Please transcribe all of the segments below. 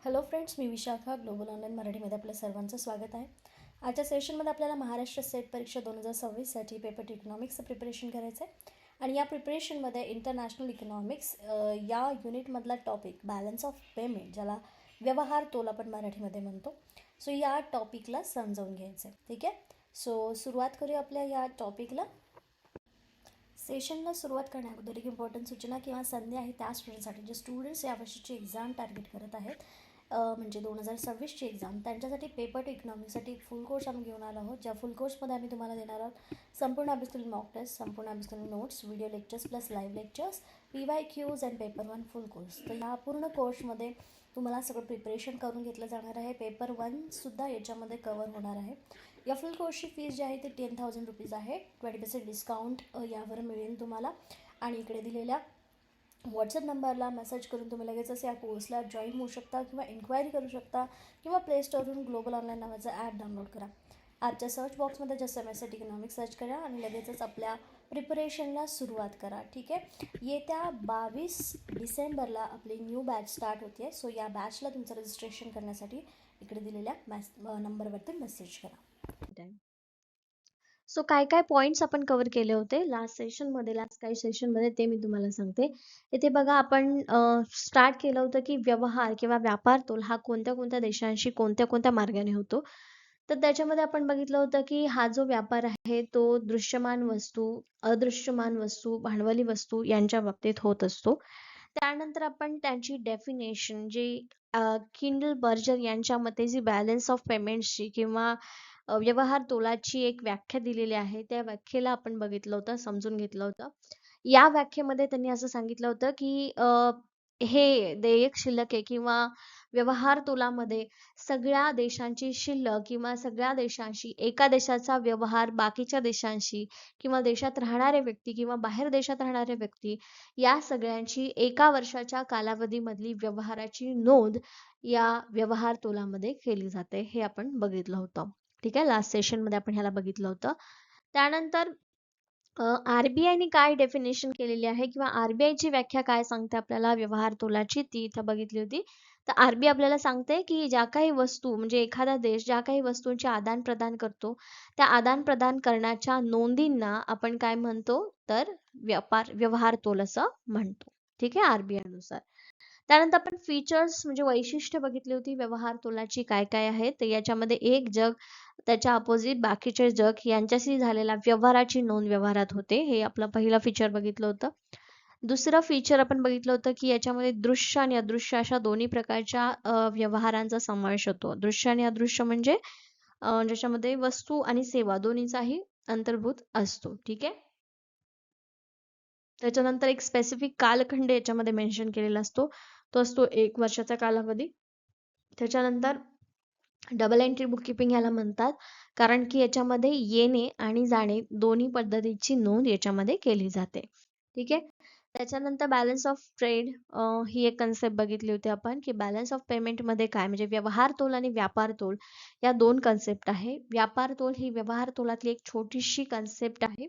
Hello friends, मी Vishakha global online मराठीमध्ये आपल्या सर्वांचं स्वागत आहे. आजच्या सेशनमध्ये आपल्याला महाराष्ट्र स्टेट परीक्षा 2026साठी पेपर इकॉनॉमिक्सचं प्रिपरेशन करायचं आहे. आणि या प्रिपरेशनमध्ये इंटरनॅशनल इकॉनॉमिक्स या युनिटमधला टॉपिक बॅलन्स ऑफ पेमेंट, ज्याला व्यवहार तोल आपण मराठीमध्ये म्हणतो, सो या टॉपिकला समजावून घ्यायचं आहे. ठीक आहे. सो सुरुवात करूया आपल्या या टॉपिकला. सेशनला सुरुवात करण्याअगोदर एक इम्पॉर्टंट सूचना किंवा संधी आहे त्या स्टुडंटसाठी जे स्टुडंट्स यावर्षीची एक्झाम टार्गेट करत आहेत, म्हणजे 2026ची एक्झाम, त्यांच्यासाठी पेपर टू इकॉनॉमिक्ससाठी एक फुल कोर्स आम्ही घेऊन आलो आहोत. ज्या फुल कोर्समध्ये आम्ही तुम्हाला देणार आहोत संपूर्ण अभ्यासक्रम मॉक टेस्ट, संपूर्ण अभ्यासक्रम notes, video lectures plus live lectures, PYQs and paper 1 full course. तर या पूर्ण कोर्समध्ये तुम्हाला सगळं प्रिपरेशन करून घेतलं जाणार आहे. पेपर 1सुद्धा याच्यामध्ये कवर होणार आहे. या फुल कोर्सची फीस जी आहे ती 10,000 रुपीज आहे. 20% डिस्काउंट यावर मिळेल तुम्हाला. आणि इकडे दिलेल्या व्हॉट्सअप नंबरला मेसेज करून तुम्ही लगेचच या कोर्सला जॉईन होऊ शकता किंवा इन्क्वायरी करू शकता किंवा प्ले स्टोरवरून ग्लोबल ऑनलाईन नावाचा ॲप डाउनलोड करा. ॲपच्या सर्च बॉक्समध्ये जस्ट MSc इकॉनॉमिक्स सर्च करा आणि लगेचच आपल्या प्रिपरेशनला सुरुवात करा. ठीक आहे. येत्या 22 डिसेंबरला आपली न्यू बॅच स्टार्ट होते. सो या बॅचला तुमचं रजिस्ट्रेशन करण्यासाठी इकडे दिलेल्या नंबरवरती मेसेज करा. सो काय काय पॉइंट्स आपण कव्हर केले होते लास्ट काही सेशनमध्ये ते मी तुम्हाला सांगते. इथे बघा, आपण स्टार्ट केलं होतं की व्यवहार किंवा व्यापार तोल हा कोणत्या कोणत्या देशांशी कोणत्या कोणत्या मार्गाने होतो. तर त्याच्यामध्ये आपण बघितलं होतं की हा जो व्यापार आहे तो दृश्यमान वस्तू, अदृश्यमान वस्तू, भांडवली वस्तू यांच्या बाबतीत होत असतो. त्यानंतर आपण त्यांची डेफिनेशन जी किंडल बर्जर यांच्या मते जी बॅलन्स ऑफ पेमेंट्सची किंवा व्यवहार तोलाची एक व्याख्या दिलेली आहे, त्या व्याख्येला आपण बघितलं होतं, समजून घेतलं होतं. या व्याख्येमध्ये त्यांनी असं सांगितलं होतं की हे देयक शिल्लक आहे किंवा व्यवहार तोलामध्ये सगळ्या देशांची शिल्लक किंवा सगळ्या देशांशी एका देशाचा व्यवहार बाकीच्या देशांशी किंवा देशात राहणारे व्यक्ती किंवा बाहेर देशात राहणारे व्यक्ती या सगळ्यांची एका वर्षाच्या कालावधीमधली व्यवहाराची नोंद या व्यवहार तोलामध्ये केली जाते, हे आपण बघितलं होतं. ठीक आहे. लास्ट सेशनमध्ये आपण ह्याला बघितलं होतं. त्यानंतर RBI ने काय डेफिनेशन केलेली आहे किंवा RBI ची व्याख्या काय सांगते आपल्याला व्यवहार तोलाची, ती इथं बघितली होती. तर RBI आपल्याला सांगते की ज्या काही वस्तू, म्हणजे एखादा देश ज्या काही वस्तूंचे आदान प्रदान करतो, त्या आदान प्रदान करण्याच्या नोंदींना आपण काय म्हणतो, तर व्यवहार तोल असं म्हणतो. ठीक आहे, RBI नुसार. त्यानंतर आपण फीचर्स म्हणजे वैशिष्ट्य बघितली होती व्यवहार तोलाची काय काय आहेत. तर याच्यामध्ये एक जग, त्याच्या अपोजिट बाकीचे जग यांच्याशी झालेल्या व्यवहाराची नोंद व्यवहारात होते, हे आपलं पहिलं फीचर बघितलं होतं. दुसरं फीचर आपण बघितलं होतं की याच्यामध्ये दृश्य आणि अदृश्य अशा दोन्ही प्रकारच्या व्यवहारांचा समावेश होतो. दृश्य आणि अदृश्य म्हणजे ज्याच्यामध्ये वस्तू आणि सेवा दोन्हीचाही अंतर्भूत असतो. ठीक आहे. त्याच्यानंतर एक स्पेसिफिक कालखंड याच्यामध्ये मेन्शन केलेला असतो, तो असतो 1 वर्षाचा कालावधी. त्याच्यानंतर डबल एंट्री बुक किपिंग याला म्हणतात, कारण की याच्यामध्ये येणे आणि जाणे दोन्ही पद्धतीची नोंद याच्यामध्ये केली जाते. ठीक आहे. त्याच्यानंतर बॅलन्स ऑफ ट्रेड ही एक कन्सेप्ट बघितली होती आपण, की बॅलन्स ऑफ पेमेंट मध्ये काय, म्हणजे व्यवहार तोल आणि व्यापार तोल या दोन कन्सेप्ट आहे. व्यापार तोल ही व्यवहार तोलातली एक छोटीशी कन्सेप्ट आहे.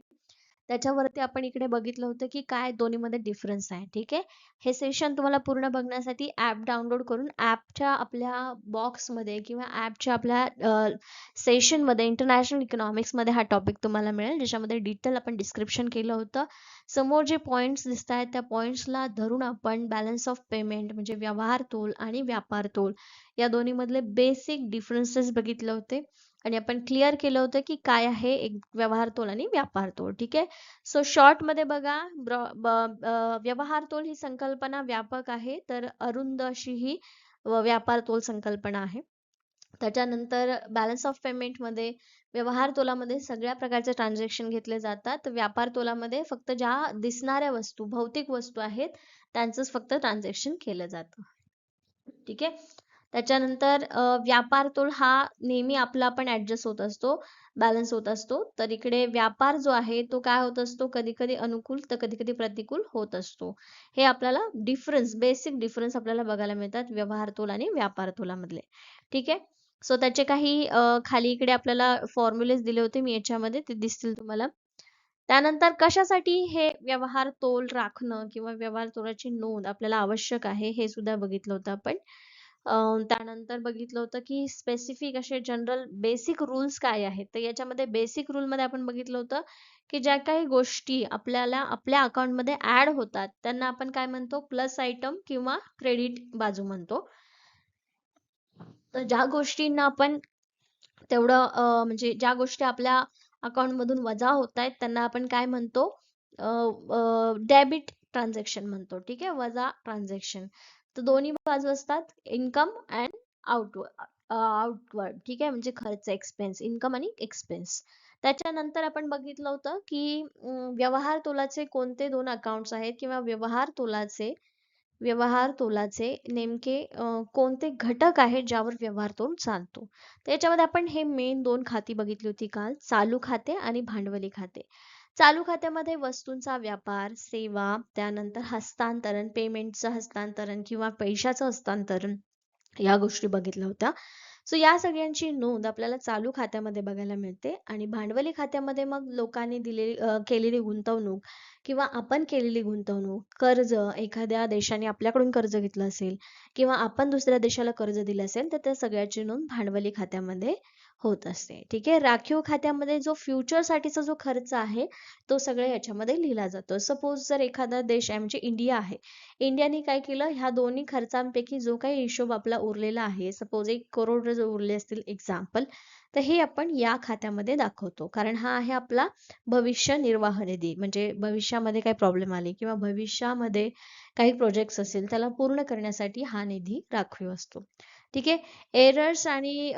त्याच्यावरती आपण इकडे बघितलं होतं की काय दोन्हीमध्ये डिफरन्स आहे. ठीक आहे. हे सेशन तुम्हाला पूर्ण बघण्यासाठी ॲप डाउनलोड करून ॲपच्या आपल्या बॉक्समध्ये किंवा ॲपच्या आपल्या सेशनमध्ये इंटरनॅशनल इकॉनॉमिक्समध्ये हा टॉपिक तुम्हाला मिळेल, ज्याच्यामध्ये डिटेल आपण डिस्क्रिप्शन केलं होतं. समोर जे पॉईंट्स दिसत आहेत त्या पॉईंट्सला धरून आपण बॅलन्स ऑफ पेमेंट म्हणजे व्यवहार तोल आणि व्यापार तोल या दोन्हीमधले बेसिक डिफरन्सेस बघितले होते आणि आपण क्लिअर केलं होतं की काय आहे एक व्यवहार तोल आणि व्यापार तोल. ठीक आहे. सो शॉर्ट मध्ये बघा, व्यवहार तोल ही संकल्पना व्यापक आहे, तर अरुंद अशी ही व्यापार तोल संकल्पना आहे. त्याच्यानंतर बॅलन्स ऑफ पेमेंट मध्ये व्यवहार तोलामध्ये सगळ्या प्रकारचे ट्रान्झॅक्शन घेतले जातात. व्यापार तोलामध्ये फक्त ज्या दिसणाऱ्या वस्तू, भौतिक वस्तू आहेत, त्यांचंच फक्त ट्रान्झॅक्शन केलं जातं. ठीक आहे. त्याच्यानंतर व्यापार तोल हा नेहमी आपला पण ऍडजस्ट होत असतो, बॅलन्स होत असतो. तर इकडे व्यापार जो आहे तो काय होत असतो, कधी कधी अनुकूल तर कधी कधी प्रतिकूल होत असतो. हे आपल्याला बेसिक डिफरन्स आपल्याला बघायला मिळतात व्यवहार तोल आणि व्यापार तोलामधले. ठीक आहे. सो त्याचे काही खाली इकडे आपल्याला फॉर्म्युलेज दिले होते मी याच्यामध्ये, ते दिसतील तुम्हाला. त्यानंतर कशासाठी हे व्यवहार तोल राखणं किंवा व्यवहार तोलाची नोंद आपल्याला आवश्यक आहे, हे सुद्धा बघितलं होतं आपण. त्यानंतर बघितलं होतं की स्पेसिफिक असे जनरल बेसिक रूल्स काय आहेत. तर याच्यामध्ये बेसिक रूलमध्ये आपण बघितलं होतं की ज्या काही गोष्टी आपल्याला आपल्या अकाउंटमध्ये ऍड होतात त्यांना आपण काय म्हणतो, प्लस आयटम किंवा क्रेडिट बाजू म्हणतो. तर ज्या गोष्टींना आपण तेवढं म्हणजे ज्या गोष्टी आपल्या अकाउंट मधून वजा होत आहेत त्यांना आपण काय म्हणतो, डेबिट ट्रान्झॅक्शन म्हणतो. ठीक आहे, वजा ट्रान्झॅक्शन. तर दोन्ही बाजू असतात, इन्कम अँड आउटवर्ड. ठीक आहे, म्हणजे खर्च, एक्सपेन्स, इन्कम आणि एक्सपेन्स. त्याच्यानंतर आपण बघितलं होतं की व्यवहार तोलाचे कोणते दोन अकाउंट्स आहेत किंवा व्यवहार तोलाचे नेमके कोणते घटक आहेत ज्यावर व्यवहार तोल चालतो. त्याच्यामध्ये आपण हे मेन दोन खाती बघितली होती काल, चालू खाते आणि भांडवली खाते. चालू खात्यामध्ये वस्तूंचा व्यापार, सेवा, त्यानंतर हस्तांतरण, पेमेंटचं हस्तांतरण किंवा पैशाचं हस्तांतरण या गोष्टी बघितल्या होत्या. सो या सगळ्यांची नोंद आपल्याला चालू खात्यामध्ये बघायला मिळते आणि भांडवली खात्यामध्ये मग लोकांनी केलेली गुंतवणूक किंवा आपण केलेली गुंतवणूक, कर्ज, एखाद्या देशाने आपल्याकडून कर्ज घेतलं असेल किंवा आपण दुसऱ्या देशाला कर्ज दिलं असेल तर त्या सगळ्याची नोंद भांडवली खात्यामध्ये होत असते. ठीक आहे, राखीव खात्यामध्ये जो फ्युचर साठीचा जो खर्च आहे तो सगळं याच्यामध्ये लिहिला जातो. सपोज जर एखादा देश आहे म्हणजे इंडिया आहे, इंडियाने काय केलं, ह्या दोन्ही खर्चांपैकी जो काही हिशोब आपला उरलेला आहे, सपोज 1 करोड जर उरले असतील एक्झाम्पल, तर हे आपण या खात्यामध्ये दाखवतो. कारण हा आहे आपला भविष्य निर्वाह निधी. म्हणजे भविष्यामध्ये काही प्रॉब्लेम आले किंवा भविष्यामध्ये काही प्रोजेक्ट्स असेल त्याला पूर्ण करण्यासाठी हा निधी राखीव असतो. ठीक आहे, एरर्स आणि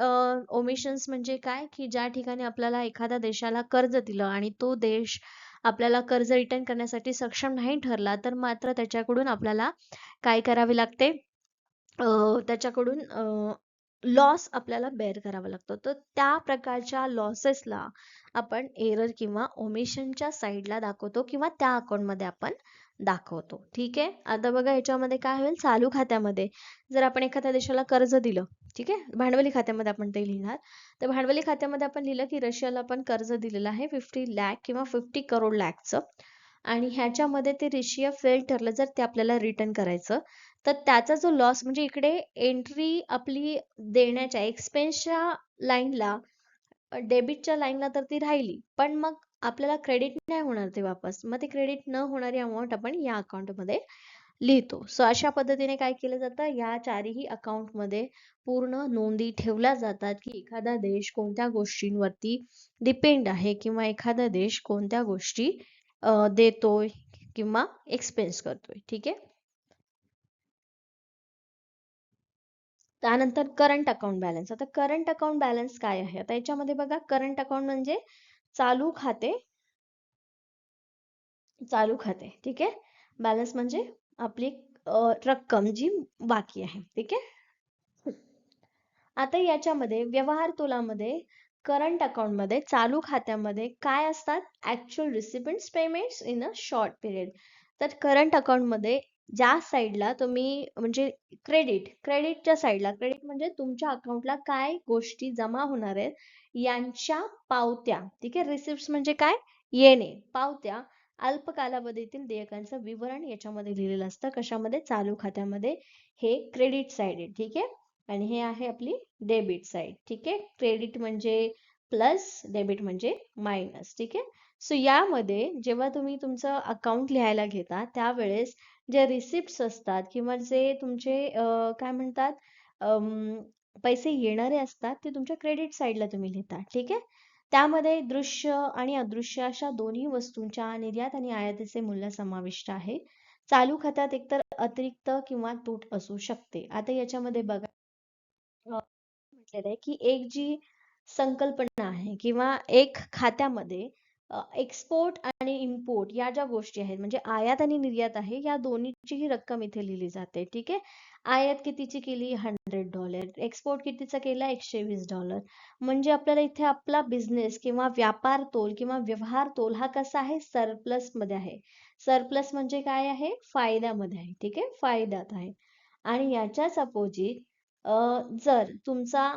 ओमिशन्स म्हणजे काय, की ज्या ठिकाणी आपल्याला एखाद्या देशाला कर्ज दिलं आणि तो देश आपल्याला कर्ज रिटर्न करण्यासाठी सक्षम नाही ठरला तर मात्र त्याच्याकडून आपल्याला काय करावे लागते, त्याच्याकडून लॉस आपल्याला बेअर करावा लागतो. तर त्या प्रकारच्या लॉसेसला आपण एरर किंवा ओमिशनच्या साईडला दाखवतो किंवा त्या अकाउंटमध्ये आपण दाखवतो. ठीक आहे, आता बघा याच्यामध्ये काय होईल, चालू खात्यामध्ये जर आपण एखाद्या देशाला कर्ज दिलं, ठीक आहे, भांडवली खात्यामध्ये आपण ते लिहिणार. तर भांडवली खात्यामध्ये आपण लिहिलं की रशियाला आपण कर्ज दिलेलं आहे 50 लाख किंवा 50 करोड आणि ह्याच्यामध्ये ते रशिया फेल ठरलं जर ते आपल्याला रिटर्न करायचं, तर त्याचा जो लॉस म्हणजे इकडे एंट्री आपली देण्याच्या एक्सपेन्सच्या लाईनला, डेबिटच्या लाईनला तर ती राहिली, पण मग आपल्याला क्रेडिट नाही होणार ते वापस. मग ते क्रेडिट न होणारी अमाऊंट आपण या अकाउंटमध्ये लिहितो. सो अशा पद्धतीने काय केलं जातं, या चारही अकाउंटमध्ये पूर्ण नोंदी ठेवल्या जातात की एखादा देश कोणत्या गोष्टींवरती डिपेंड आहे किंवा एखादा देश कोणत्या गोष्टी देतोय किंवा एक्सपेन्स करतोय. ठीक आहे, त्यानंतर करंट अकाउंट बॅलन्स. आता करंट अकाउंट बॅलन्स काय आहे, आता याच्यामध्ये बघा, करंट अकाउंट म्हणजे चालू खाते, चालू खाते. ठीक आहे, बॅलन्स म्हणजे आपली रक्कम जी बाकी आहे. ठीक आहे, आता याच्यामध्ये व्यवहार तोलामध्ये करंट अकाउंट मध्ये चालू खात्यामध्ये काय असतात, actual recipients payments in a short period. तर करंट अकाउंट मध्ये ज्या साईडला तुम्ही म्हणजे क्रेडिटच्या साईडला, क्रेडिट म्हणजे तुमच्या अकाउंटला काय गोष्टी जमा होणार आहेत यांच्या पावत्या. ठीक आहे, रिसिप्ट म्हणजे काय, येणे, पावत्या, अल्प कालावधीतील देयकांचं विवरण याच्यामध्ये लिहिलेलं असतं. कशामध्ये, चालू खात्यामध्ये. हे क्रेडिट साइड आहे. ठीक आहे, आणि हे आहे आपली डेबिट साइड. ठीक आहे, क्रेडिट म्हणजे प्लस, डेबिट म्हणजे मायनस. ठीक आहे, सो यामध्ये जेव्हा तुम्ही तुमचं अकाउंट लिहायला घेता त्यावेळेस जे रिसिप्ट असतात किंवा जे तुमचे काय म्हणतात, पैसे येणारे असतात ते तुमच्या क्रेडिट साईडला तुम्ही लिहिता. ठीक आहे, त्यामध्ये दृश्य आणि अदृश्य अशा दोन्ही वस्तूंच्या निर्यात आणि आयातीचे मूल्य समाविष्ट आहे. चालू खात्यात एकतर अतिरिक्त किंवा तूट असू शकते. आता याच्यामध्ये बघा म्हटलेलं आहे की एक जी संकल्पना आहे किंवा एक खात्यामध्ये एक्सपोर्ट आणि इम्पोर्ट या ज्या गोष्टी आहेत म्हणजे आयात आणि निर्यात आहे, या दोन्हीची रक्कम इथे लिहिली जाते. ठीक आहे, आयात कितीची केली, $100, एक्सपोर्ट कितीचा केला, $120. म्हणजे आपल्याला इथे आपला बिझनेस किंवा व्यापार तोल किंवा व्यवहार तोल हा कसा आहे, सरप्लस मध्ये आहे. सरप्लस म्हणजे काय आहे, फायद्यामध्ये आहे. ठीक आहे, फायद्यात आहे. आणि याच्याच अपोजिट जर तुमचा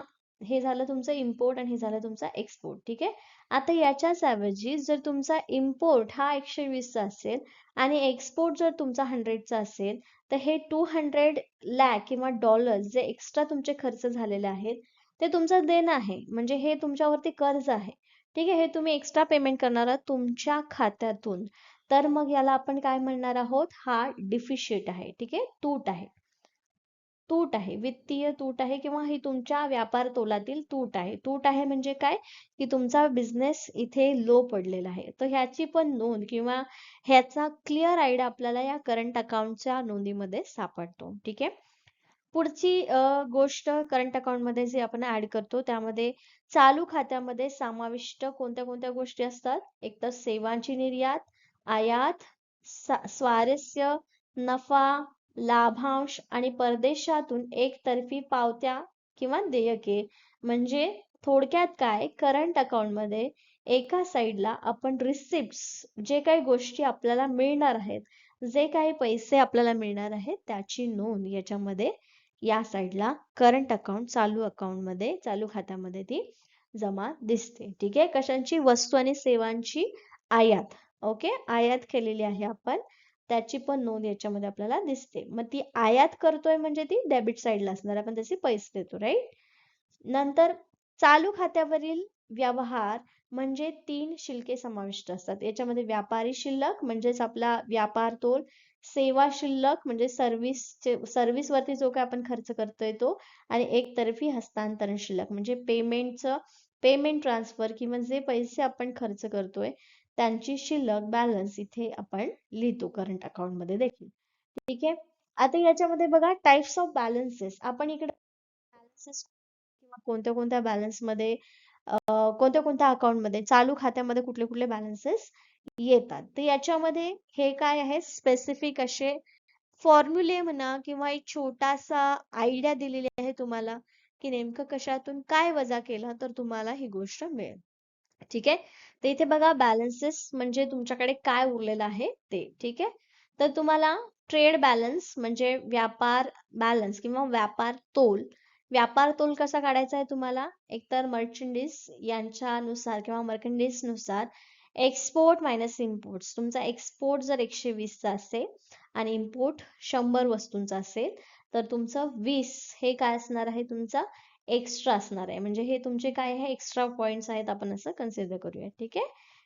हे झालं तुमचं इम्पोर्ट आणि हे झालं तुमचा एक्सपोर्ट. ठीक आहे. आता याच्याच ऐवजी जर तुमचा इम्पोर्ट हा 120 चा असेल आणि एक्सपोर्ट जर तुमचा 100 चा असेल, तर हे 200 लॅक किंवा डॉलर्स जे एक्स्ट्रा तुमचे खर्च झालेले आहेत, ते तुमचं देणं आहे. म्हणजे हे तुमच्यावरती कर्ज आहे. ठीक आहे. हे तुम्ही एक्स्ट्रा पेमेंट करणार आहात तुमच्या खात्यातून. तर मग याला आपण काय म्हणणार आहोत? हा डिफिशिट आहे. ठीक आहे. तूट आहे. तूट आहे, वित्तीय तूट आहे किंवा ही तुमच्या व्यापार तोलातील तूट आहे. तूट आहे म्हणजे काय? की तुमचा बिझनेस इथे लो पडलेला आहे. तर ह्याची पण नोंद किंवा ह्याचा क्लिअर आयडिया आपल्याला या करंट अकाउंटच्या नोंदीमध्ये सापडतो. ठीक आहे. पुढची गोष्ट करंट अकाउंट मध्ये जे आपण ऍड करतो त्यामध्ये चालू खात्यामध्ये समाविष्ट कोणत्या कोणत्या गोष्टी असतात? एक तर सेवांची निर्यात, आयात, स्वारस्य, नफा, लाभांश आणि परदेशातून एकतर्फी पावत्या किंवा देयके. म्हणजे थोडक्यात काय, करंट अकाउंट मध्ये एका साईडला आपण रिसिप्ट्स, जे काही गोष्टी आपल्याला मिळणार आहेत, जे काही पैसे आपल्याला मिळणार आहेत त्याची नोंद याच्यामध्ये या साईडला करंट अकाउंट चालू अकाउंट मध्ये चालू खात्यामध्ये ती जमा दिसते. ठीक आहे. कशांची? वस्तू आणि सेवांची आयात. ओके, आयात केलेली आहे आपण, त्याची पण नोंद याच्यामध्ये आपल्याला दिसते. मग ती आयात करतोय म्हणजे ती डेबिट साईडला असणार, आपण त्याचे पैसे देतो, राईट. नंतर चालू खात्यावरील व्यवहार म्हणजे 3 शिल्लके समाविष्ट असतात. याच्यामध्ये व्यापारी शिल्लक म्हणजेच आपला व्यापार तोल, सेवा शिल्लक म्हणजे सर्व्हिस वरती जो काय आपण खर्च करतोय तो, आणि एकतर्फी हस्तांतरण शिल्लक म्हणजे पेमेंट ट्रान्सफर किंवा जे पैसे आपण खर्च करतोय त्यांची शिल्लक बॅलन्स इथे आपण लिहितो करंट अकाउंट मध्ये देखील. ठीक आहे. आता याच्यामध्ये बघा टाइप्स ऑफ बॅलन्सेस. आपण इकडे बॅलन्सेस किंवा कोणत्या कोणत्या बॅलन्स मध्ये कोणत्या कोणत्या अकाउंट मध्ये चालू खात्यामध्ये कुठले कुठले बॅलन्सेस येतात. तर याच्यामध्ये हे काय आहे, स्पेसिफिक असे फॉर्म्युले म्हणा किंवा एक छोटासा आयडिया दिलेली आहे तुम्हाला की नेमकं कशातून काय वजा केलं तर तुम्हाला ही गोष्ट मिळेल. ठीक आहे. तर इथे बघा बॅलन्सेस म्हणजे तुमच्याकडे काय उरलेलं आहे ते. ठीक आहे. तर तुम्हाला ट्रेड बॅलन्स म्हणजे व्यापार बॅलन्स किंवा व्यापार तोल कसा काढायचा आहे तुम्हाला? एकतर मर्चंडीज यांच्यानुसार किंवा मर्चंडीज नुसार एक्सपोर्ट मायनस इम्पोर्ट. तुमचा एक्सपोर्ट जर 120 चा असेल आणि इम्पोर्ट 100 वस्तूंचा असेल तर तुमचं 20 हे काय असणार आहे? तुमचा एक्स्ट्रा असणार आहे. म्हणजे हे तुमचे काय आहे? एक्स्ट्रा पॉइंट्स आहेत, आपण असं कन्सिडर करूया. ठीक आहे.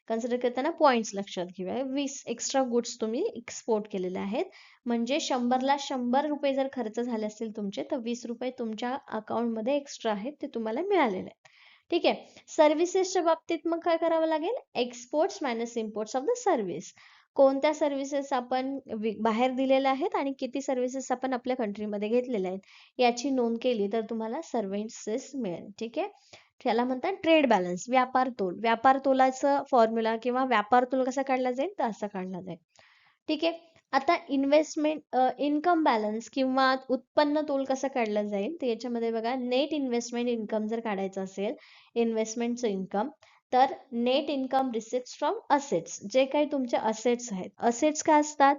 कन्सिडर करताना पॉइंट्स लक्षात घेऊया. 20 एक्स्ट्रा गुड्स तुम्ही एक्सपोर्ट केलेले आहेत. म्हणजे 100ला 100 रुपये जर खर्च झाले असतील तुमचे, तर 20 रुपये तुमच्या अकाउंट मध्ये एक्स्ट्रा आहेत ते तुम्हाला मिळालेले आहेत. ठीक आहे. सर्व्हिसेसच्या बाबतीत मग काय करावं लागेल? Exports minus imports of the service. कोणत्या सर्व्हिसेस आपण बाहेर दिलेल्या आहेत आणि किती सर्व्हिसेस आपण आपल्या कंट्रीमध्ये घेतलेल्या आहेत याची नोंद केली तर तुम्हाला सर्व्हिसेस मिळेल. ठीक आहे. त्याला म्हणतात ट्रेड बॅलन्स, व्यापार तोलाचं फॉर्म्युला किंवा व्यापार तोल कसा काढला जाईल तर असा काढला जाईल. ठीक आहे. आता इन्कम बॅलन्स किंवा उत्पन्न तोल कसा काढला जाईल तर याच्यामध्ये बघा, नेट इन्व्हेस्टमेंट इन्कम जर काढायचं असेल, इन्व्हेस्टमेंटचं इन्कम, तर net income receipt from assets, जे काही तुमचे असेट्स आहेत. असेट्स काय असतात?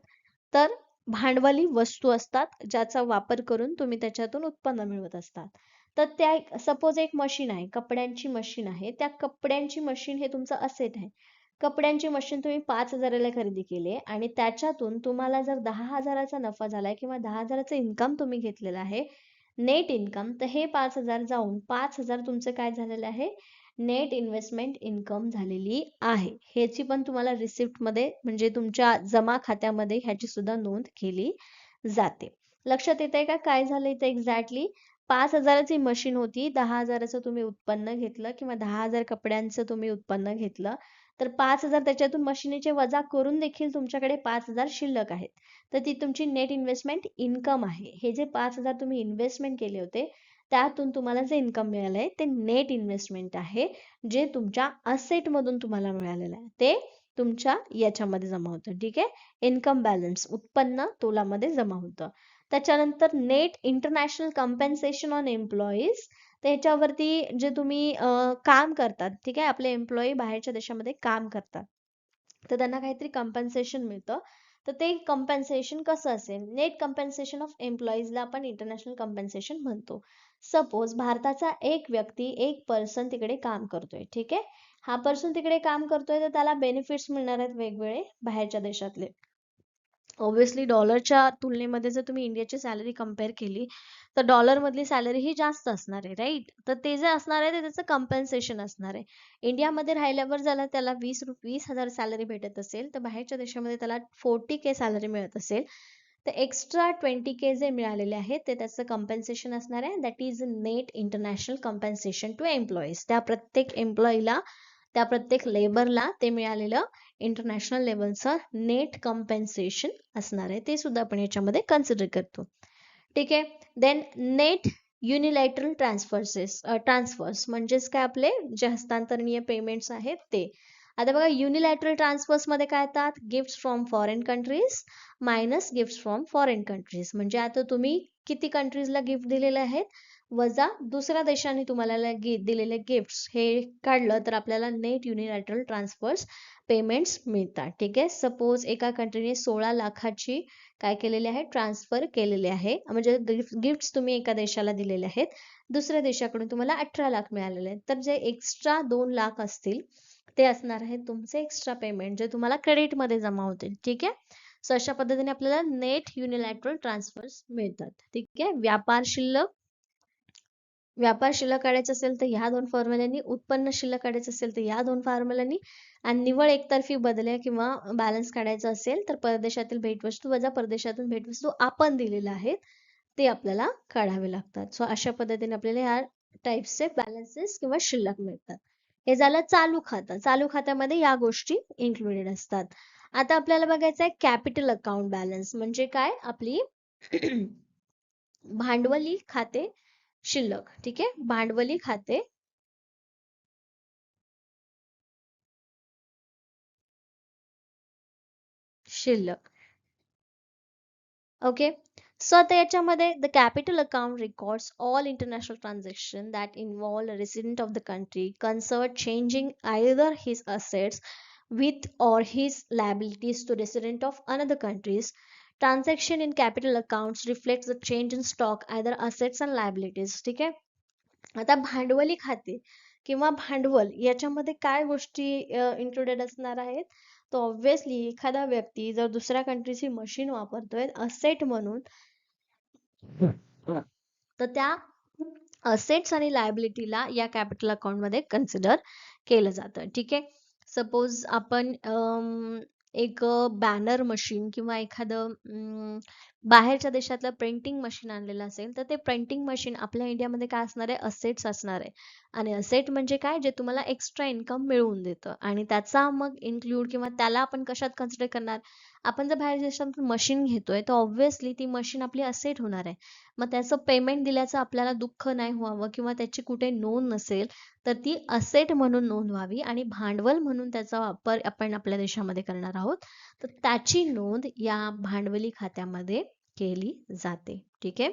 तर भांडवली वस्तू असतात ज्याचा वापर करून तुम्ही त्याच्यातून उत्पन्न मिळवत असतात. तर त्या सपोज एक मशीन आहे, कपड्यांची मशीन आहे, त्या कपड्यांची मशीन हे तुमचं असेट आहे. कपड्यांची मशीन तुम्ही 5,000ला खरेदी केली आणि त्याच्यातून तुम्हाला जर 10,000चा नफा झालाय किंवा 10,000चं इन्कम तुम्ही घेतलेलं आहे, नेट इन्कम, तर हे 5,000 जाऊन 5,000 तुमचं काय झालेलं आहे? नेट इन्व्हेस्टमेंट इन्कम झालेली आहे. ह्याची पण तुम्हाला रिसिप्ट मध्ये म्हणजे तुमच्या जमा खात्यामध्ये ह्याची सुद्धा नोंद केली जाते. लक्षात येते का काय झालं इथे एक्झॅक्टली? 5,000ची मशीन होती, 10,000चं तुम्ही उत्पन्न घेतलं किंवा 10,000 कपड्यांचं तुम्ही उत्पन्न घेतलं, तर 5,000 त्याच्यातून मशीनीचे वजा करून देखील तुमच्याकडे 5,000 शिल्लक आहेत. तर ती तुमची नेट इन्व्हेस्टमेंट इन्कम आहे. हे जे 5,000 तुम्ही इन्व्हेस्टमेंट केले होते त्यातून तुम्हाला जे इन्कम मिळालंय ते नेट इन्व्हेस्टमेंट आहे, जे तुमच्या असेट मधून तुम्हाला मिळालेलं आहे. ते तुमच्या याच्यामध्ये जमा होतं. ठीक आहे. इन्कम बॅलन्स उत्पन्न तोलामध्ये जमा होतं. त्याच्यानंतर net international compensation on employees, त्याच्यावरती जे तुम्ही काम करतात, ठीक आहे, आपले एम्प्लॉई बाहेरच्या देशामध्ये काम करतात तर त्यांना काहीतरी कम्पेन्सेशन मिळतं, तर ते कम्पेन्सेशन कसं असेल? नेट कम्पेन्सेशन ऑफ एम्प्लॉईजला आपण इंटरनॅशनल कम्पेन्सेशन म्हणतो. सपोज भारताचा एक व्यक्ती, एक पर्सन तिकडे काम करतोय, ठीक आहे. हा पर्सन तिकडे काम करतोय तर त्याला बेनिफिट्स मिळणार आहेत वेगवेगळे बाहेरच्या देशातले. ऑब्व्हियसली डॉलरच्या तुलनेमध्ये जर तुम्ही इंडियाची सॅलरी कम्पेअर केली तर डॉलर मधली सॅलरी ही जास्त असणार आहे, राईट. तर ते जे असणार आहे ते त्याचं कम्पेन्सेशन असणार आहे. इंडियामध्ये राहिल्यावर ज्याला त्याला 20,000 सॅलरी भेटत असेल तर बाहेरच्या देशामध्ये त्याला 40K सॅलरी मिळत असेल, तर एक्स्ट्रा 20K जे मिळालेले आहेत ते त्याचं कम्पेन्सेशन असणार आहे. That is net international compensation to employees. त्या प्रत्येक एम्प्लॉईला, त्या प्रत्येक लेबरला ते मिळालेलं इंटरनॅशनल लेवलचं नेट कम्पेन्सेशन असणार आहे. ते सुद्धा आपण याच्यामध्ये कन्सिडर करतो, ठीक आहे. देन नेट युनिलॅटरल ट्रान्सफर्स म्हणजेच काय, आपले जे हस्तांतरणीय पेमेंट्स आहेत ते. आता बघा, युनिलॅटरल ट्रान्सफर्स मध्ये काय येतात? Gift from foreign countries minus gift from foreign countries. म्हणजे आता तुम्ही किती कंट्रीजला गिफ्ट दिलेले आहेत वजा दुसऱ्या देशाने तुम्हाला दिलेले गिफ्ट्स हे काढलं तर आपल्याला नेट युनिलॅटरल ट्रान्सफर्स पेमेंट्स मिळतात, ठीक आहे. सपोज एका कंट्रीने 16 लाखाची काय केलेले आहे? ट्रान्सफर केलेले आहे. म्हणजे गिफ्ट्स तुम्ही एका देशाला दिलेले आहेत, दुसऱ्या देशाकडून तुम्हाला 18 लाख मिळालेले आहेत. तर जे एक्स्ट्रा 2 लाख असतील ते असणार आहेत तुमचे एक्स्ट्रा पेमेंट, जे तुम्हाला क्रेडिट मध्ये जमा होतील, ठीक आहे. सो अशा पद्धतीने आपल्याला नेट युनिलॅटरल ट्रान्सफर्स मिळतात, ठीक आहे. व्यापार शिल्लक काढायचं असेल तर ह्या दोन फॉर्म्युल्यांनी, उत्पन्न शिल्लक काढायचं असेल तर ह्या दोन फॉर्म्युल्यांनी, आणि निव्वळ एकतर्फी बदल्या किंवा बॅलन्स काढायचा असेल तर परदेशातील भेटवस्तू वजा परदेशातून भेटवस्तू आपण दिलेल्या आहेत ते आपल्याला काढावे लागतात. सो अशा पद्धतीने आपल्याला ह्या टाइप्सचे बॅलन्सेस किंवा शिल्लक मिळतात. हे झालं चालू खातं. चालू खात्यामध्ये या गोष्टी इन्क्लुडेड असतात. आता आपल्याला बघायचं आहे कॅपिटल अकाउंट बॅलन्स म्हणजे काय? आपली भांडवली खाते शिल्लक, ठीक आहे. भांडवली खाते शिल्लक, ओके. सो आता याच्यामध्ये the capital account records all international transaction that involve resident of the country concern changing either his assets with or his liabilities to resident of another countries. Transaction in capital accounts reflects the change in stock, either assets and liabilities, ठीक आहे. आता भांडवली खाते किंवा भांडवल याच्यामध्ये काय गोष्टी इन्क्लुडेड असणार आहेत? तर ऑब्व्हियसली एखादा व्यक्ती जर दुसऱ्या कंट्रीची मशीन वापरतोय असेट म्हणून, तर त्या असेट्स आणि लायबिलिटीला या कॅपिटल अकाउंट मध्ये कन्सिडर केलं जातं, ठीक आहे. सपोज आपण एक बॅनर मशीन किंवा एखादं बाहेरच्या देशातलं प्रिंटिंग मशीन आणलेलं असेल तर ते प्रिंटिंग मशीन आपल्या इंडियामध्ये काय असणार आहे? असेट्स असणार आहे. आणि असेट म्हणजे काय? जे तुम्हाला एक्स्ट्रा इन्कम मिळवून देतं. आणि त्याचा मग इन्क्लूड किंवा त्याला आपण कशात कन्सिडर करणार? आपण जर बाहेर देशातून मशीन घेतोय तर ऑब्व्हियसली ती मशीन आपली असेट होणार आहे. मग त्याचं पेमेंट दिल्याचं आपल्याला दुःख नाही व्हावं किंवा त्याची कुठे नोंद नसेल तर ती असेट म्हणून नोंद व्हावी आणि भांडवल म्हणून त्याचा वापर आपण आपल्या देशामध्ये करणार आहोत तर त्याची नोंद या भांडवली खात्यामध्ये केली जाते, ठीक आहे.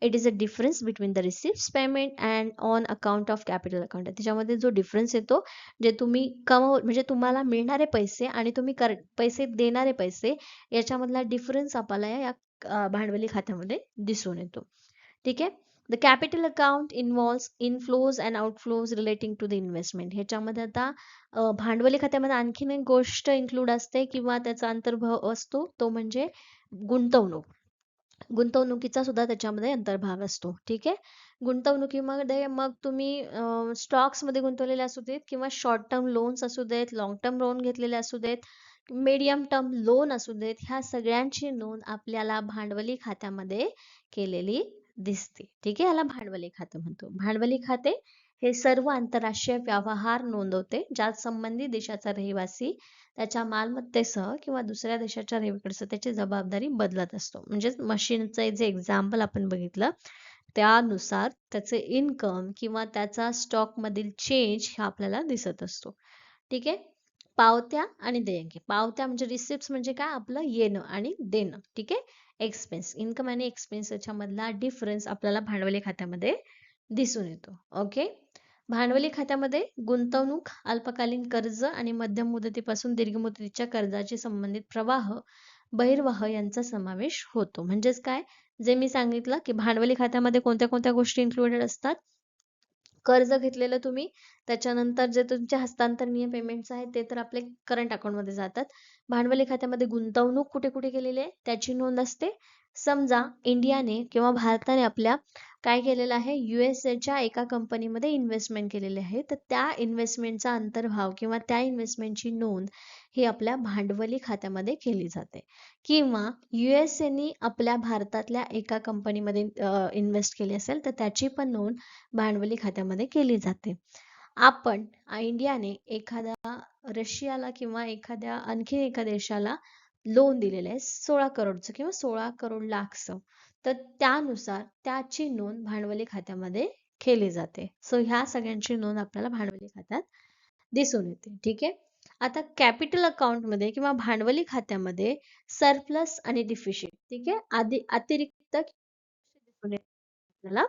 It is a difference between the receipt payment and on account of capital account. त्याच्यामध्ये जो डिफरन्स येतो, जे तुम्ही म्हणजे तुम्हाला मिळणारे पैसे आणि तुम्ही पैसे देणारे पैसे याच्यामधला डिफरन्स आपल्याला या भांडवली खात्यामध्ये दिसून येतो, ठीक आहे. The capital account involves inflows and outflows relating to the investment. ह्याच्यामध्ये आता भांडवली खात्यामध्ये आणखीन एक गोष्ट इन्क्लूड असते किंवा त्याचा अंतर्भाव असतो, तो म्हणजे गुंतवणूक. गुंतवणुकीचा सुद्धा त्याच्यामध्ये अंतर्भाव असतो, ठीक आहे. गुंतवणुकीमध्ये मग तुम्ही स्टॉक्स मध्ये गुंतवलेले असू देत किंवा शॉर्ट टर्म लोन्स असू देत, लॉंग टर्म लोन घेतलेले असू देत, मीडियम टर्म लोन असू देत, ह्या सगळ्यांची नोंद आपल्याला भांडवली खात्यामध्ये केलेली दिसते, ठीक आहे. याला भांडवली खाते म्हणतो. भांडवली खाते हे सर्व आंतरराष्ट्रीय व्यवहार नोंदवते ज्यात संबंधित देशाचा रहिवासी त्याच्या मालमत्तेसह किंवा दुसऱ्या देशाच्या रहिवाशासह त्याची जबाबदारी बदलत असतो. म्हणजे मशीनचं जे एक्झाम्पल आपण बघितलं त्यानुसार त्याचे इन्कम किंवा त्याचा स्टॉक मधील चेंज हा आपल्याला दिसत असतो, ठीक आहे. पावत्या आणि देयके. पावत्या म्हणजे रिसिप्ट म्हणजे काय? आपलं येणं आणि देणं, ठीक आहे. एक्सपेन्स, इन्कम आणि एक्सपेन्स याच्यामधला डिफरन्स आपल्याला भांडवली खात्यामध्ये दिसून येतो, ओके. भांडवली खात्यामध्ये गुंतवणूक, अल्पकालीन कर्ज आणि मध्यम मुदतीपासून दीर्घ मुदतीच्या कर्जाशी संबंधित प्रवाह बहिर्वाह यांचा समावेश होतो. म्हणजेच काय, जे मी सांगितलं की भांडवली खात्यामध्ये कोणत्या कोणत्या गोष्टी इन्क्लुडेड असतात. कर्ज घेतलेलं तुम्ही, त्याच्यानंतर जे तुमचे हस्तांतरणीय पेमेंट्स आहेत ते तर आपले करंट अकाउंटमध्ये जातात. भांडवली खात्यामध्ये गुंतवणूक कुठे कुठे केलेली आहे त्याची नोंद असते. समजा इंडियाने किंवा भारताने आपल्या काय केलेलं आहे, च्या एका कंपनीमध्ये इन्व्हेस्टमेंट केलेली आहे, तर त्या इन्व्हेस्टमेंटचा अंतर्भाव किंवा त्या इन्व्हेस्टमेंटची नोंद ही आपल्या भांडवली खात्यामध्ये केली जाते. किंवा नी आपल्या भारतातल्या एका कंपनीमध्ये इन्व्हेस्ट केली असेल तर त्याची पण नोंद भांडवली खात्यामध्ये केली जाते. आपण इंडियाने एखाद्या रशियाला किंवा एखाद्या आणखी एका देशाला लोन दिलेलं आहे 16 करोडचं किंवा 16 करोड लाखचं, तर त्यानुसार त्याची नोंद भांडवली खात्यामध्ये केली जाते. सो ह्या सगळ्यांची नोंद आपल्याला भांडवली खात्यात दिसून येते. ठीक आहे. आता कॅपिटल अकाउंट मध्ये किंवा भांडवली खात्यामध्ये सरप्लस आणि डिफिशिट, ठीक आहे, आधी अतिरिक्त दिसून येते आपल्याला.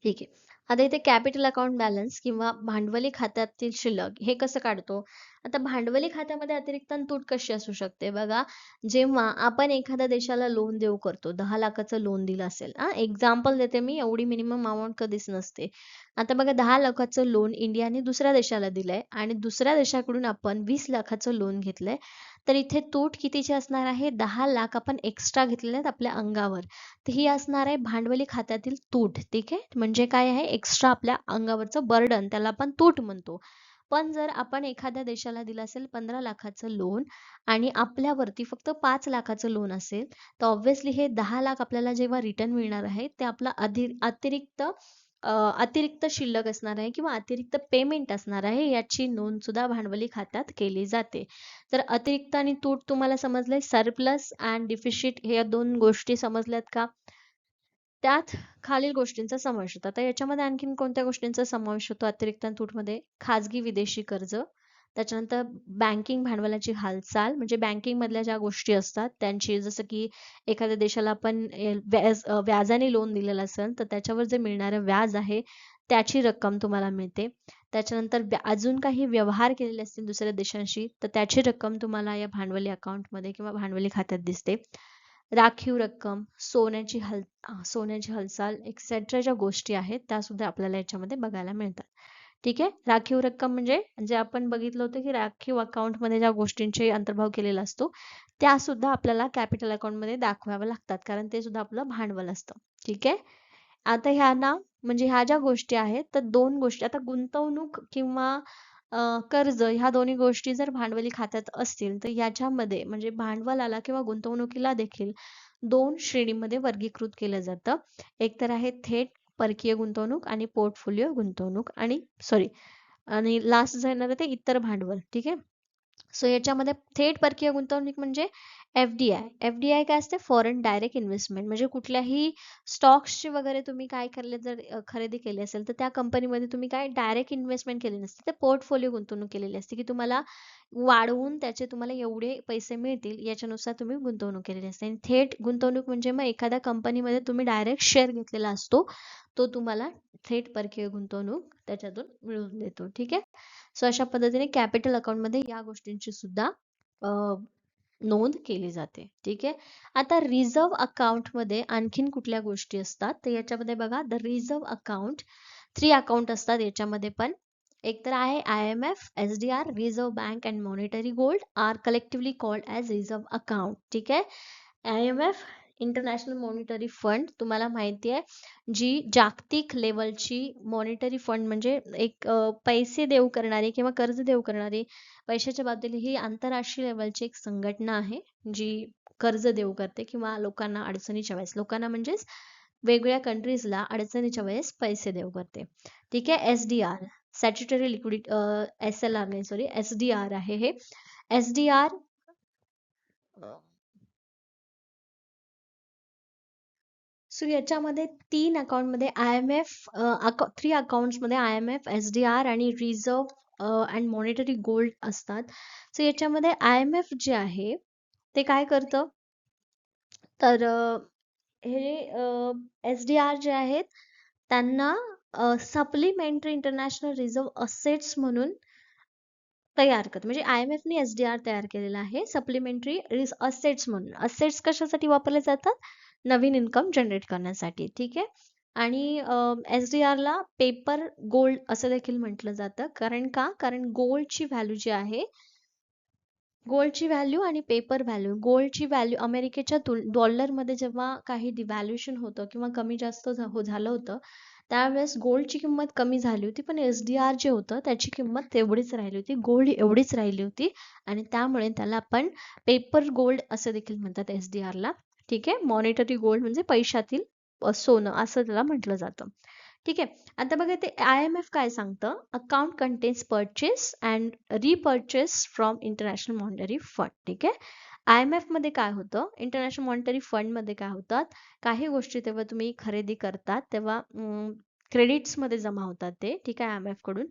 ठीक आहे. आता इथे कॅपिटल अकाउंट बॅलन्स किंवा भांडवली खात्यातील शिल्लक हे कसं काढतो? आता भांडवली खात्यामध्ये अतिरिक्त तूट कशी असू शकते बघा, जेव्हा आपण एखाद्या देशाला लोन देऊ करतो, 10 लाखाचं लोन दिलं असेल, एक्झाम्पल देते मी, एवढी मिनिमम अमाउंट कधीच नसते. आता बघा 10 लाखाचं लोन इंडियाने दुसऱ्या देशाला दिलंय आणि दुसऱ्या देशाकडून आपण 20 लाखाचं लोन घेतलंय, तर इथे तूट कितीची असणार आहे? 10 लाख आपण एक्स्ट्रा घेतलेले आहेत आपल्या अंगावर, तर ही असणार आहे भांडवली खात्यातील तूट. ठीक आहे, म्हणजे काय आहे, एक्स्ट्रा आपल्या अंगावरचं बर्डन, त्याला आपण तूट म्हणतो. पण जर आपण एखाद्या देशाला दिलं असेल 15 लाखाचं लोन आणि आपल्यावरती फक्त 5 लाखाचं लोन असेल, तर ऑब्व्हियसली हे 10 लाख आपल्याला जेव्हा रिटर्न मिळणार आहे ते आपलं अतिरिक्त शिल्लक असणार आहे किंवा अतिरिक्त पेमेंट असणार आहे, याची नोंद सुद्धा भांडवली खात्यात केली जाते. तर अतिरिक्त आणि तूट तुम्हाला समजलंय, सरप्लस अँड डिफिशिट हे दोन गोष्टी समजल्यात का? त्यात खालील गोष्टींचा समावेश होतो. आता याच्यामध्ये आणखीन कोणत्या गोष्टींचा समावेश होतो अतिरिक्त आणि तूटमध्ये? खाजगी विदेशी कर्ज, त्याच्यानंतर बँकिंग भांडवलाची हालचाल, म्हणजे बँकिंग मधल्या ज्या गोष्टी असतात त्यांची, जसं की एखाद्या देशाला आपण व्याजाने लोन दिलेलं असेल तर त्याच्यावर जे मिळणारं व्याज आहे त्याची रक्कम तुम्हाला मिळते. त्याच्यानंतर अजून काही व्यवहार केलेले असतील दुसऱ्या देशांशी तर त्याची रक्कम तुम्हाला या भांडवली अकाउंटमध्ये किंवा भांडवली खात्यात दिसते. राखीव रक्कम, सोन्याची हालचाल एक्सेट्रा ज्या गोष्टी आहेत त्या सुद्धा आपल्याला याच्यामध्ये बघायला मिळतात. ठीक आहे. राखीव रक्कम म्हणजे जे आपण बघितलं होतं की राखीव अकाउंट मध्ये ज्या गोष्टींचे अंतर्भाव केलेला असतो त्या सुद्धा आपल्याला कॅपिटल अकाउंट मध्ये दाखवाव्या लागतात, कारण ते सुद्धा आपलं भांडवल असतं. ठीक आहे. आता ह्या ना, म्हणजे ह्या ज्या गोष्टी आहेत तर दोन गोष्टी, आता गुंतवणूक किंवा कर्ज, ह्या दोन्ही गोष्टी जर भांडवली खात्यात असतील तर याच्यामध्ये म्हणजे भांडवलाला किंवा गुंतवणुकीला देखील दोन श्रेणीमध्ये वर्गीकृत केलं जातं. एक तर आहे थेट परकीय गुंतवणूक आणि पोर्टफोलिओ गुंतवणूक, आणि लास्ट जाणार ते इतर भांडवल. ठीक आहे. सो याच्यामध्ये थेट परकीय गुंतवणूक म्हणजे एफडीआय काय असते? फॉरेन डायरेक्ट इन्व्हेस्टमेंट, म्हणजे कुठल्याही स्टॉक्सची वगैरे तुम्ही काय करले, जर खरेदी केली असेल तर त्या कंपनीमध्ये तुम्ही काय डायरेक्ट इन्व्हेस्टमेंट केली नसते, तर पोर्टफोलिओ गुंतवणूक केलेली असते की तुम्हाला वाढवून त्याचे तुम्हाला एवढे पैसे मिळतील याच्यानुसार तुम्ही गुंतवणूक केलेली असते. आणि थेट गुंतवणूक म्हणजे मग एखाद्या कंपनीमध्ये तुम्ही डायरेक्ट शेअर घेतलेला असतो, तो तुम्हाला थेट परकीय गुंतवणूक त्याच्यातून मिळवून देतो. ठीक आहे. सो अशा पद्धतीने कॅपिटल अकाउंट मध्ये या गोष्टींची सुद्धा नोंद केली जाते. ठीक आहे. आता रिझर्व्ह अकाउंट मध्ये आणखीन कुठल्या गोष्टी असतात तर याच्यामध्ये बघा, द रिझर्व्ह अकाउंट 3 अकाउंट असतात याच्यामध्ये पण. एक तर आहे IMF, SDR, reserve bank and monetary gold are collectively called as reserve account. ठीक आहे. IMF इंटरनॅशनल मॉनिटरी फंड तुम्हाला माहिती आहे, जी जागतिक लेवलची मॉनिटरी फंड म्हणजे एक पैसे देऊ करणारी किंवा कर्ज देऊ करणारी, पैशाच्या बाबतीत ही आंतरराष्ट्रीय लेवलची एक संघटना आहे जी कर्ज देऊ करते किंवा लोकांना अडचणीच्या वेळेस, लोकांना म्हणजेच वेगवेगळ्या कंट्रीजला अडचणीच्या वेळेस पैसे देऊ करते. ठीक आहे. SDR स्टॅच्युटरी लिक्विडिटी, SLR नाही सॉरी, SDR आहे हे. SDR सो याच्यामध्ये 3 अकाउंटमध्ये IMF 3 अकाउंट्समध्ये IMF, SDR आणि रिझर्व्ह अँड मॉनिटरी गोल्ड असतात. सो याच्यामध्ये IMF जे आहे ते काय करतं, तर हे SDR जे आहेत त्यांना सप्लिमेंटरी इंटरनॅशनल रिझर्व्ह असेट्स म्हणून तयार करतो. म्हणजे IMF ने SDR तयार केलेला आहे सप्लिमेंटरी असेट्स म्हणून. असेट्स कशासाठी वापरले जातात? नवीन इन्कम जनरेट करण्यासाठी. ठीक आहे. आणि SDR ला पेपर गोल्ड असं देखील म्हटलं जातं. कारण का? कारण गोल्डची व्हॅल्यू जी आहे, गोल्डची व्हॅल्यू आणि पेपर व्हॅल्यू, गोल्डची व्हॅल्यू अमेरिकेच्या डॉलरमध्ये जेव्हा काही डिव्हॅल्युएशन होतं किंवा कमी जास्त झालं होतं, त्यावेळेस गोल्डची किंमत कमी झाली होती, पण SDR जे होतं त्याची किंमत तेवढीच राहिली होती, गोल्ड एवढीच राहिली होती आणि त्यामुळे त्याला आपण पेपर गोल्ड असं देखील म्हणतात SDR ला. ठीक आहे. मॉनिटरी गोल्ड म्हणजे पैशातील सोनं असं त्याला म्हटलं जातं. ठीक आहे. आता बघा ते IMF काय सांगतं, account contains purchase and repurchase from international monetary fund. ठीक आहे. IMF मध्ये काय होतं, इंटरनॅशनल मॉनिटरी फंड मध्ये काय होतात, काही गोष्टी तेव्हा तुम्ही खरेदी करतात तेव्हा क्रेडिट्स मध्ये जमा होतात ते. ठीक आहे. IMF कडून.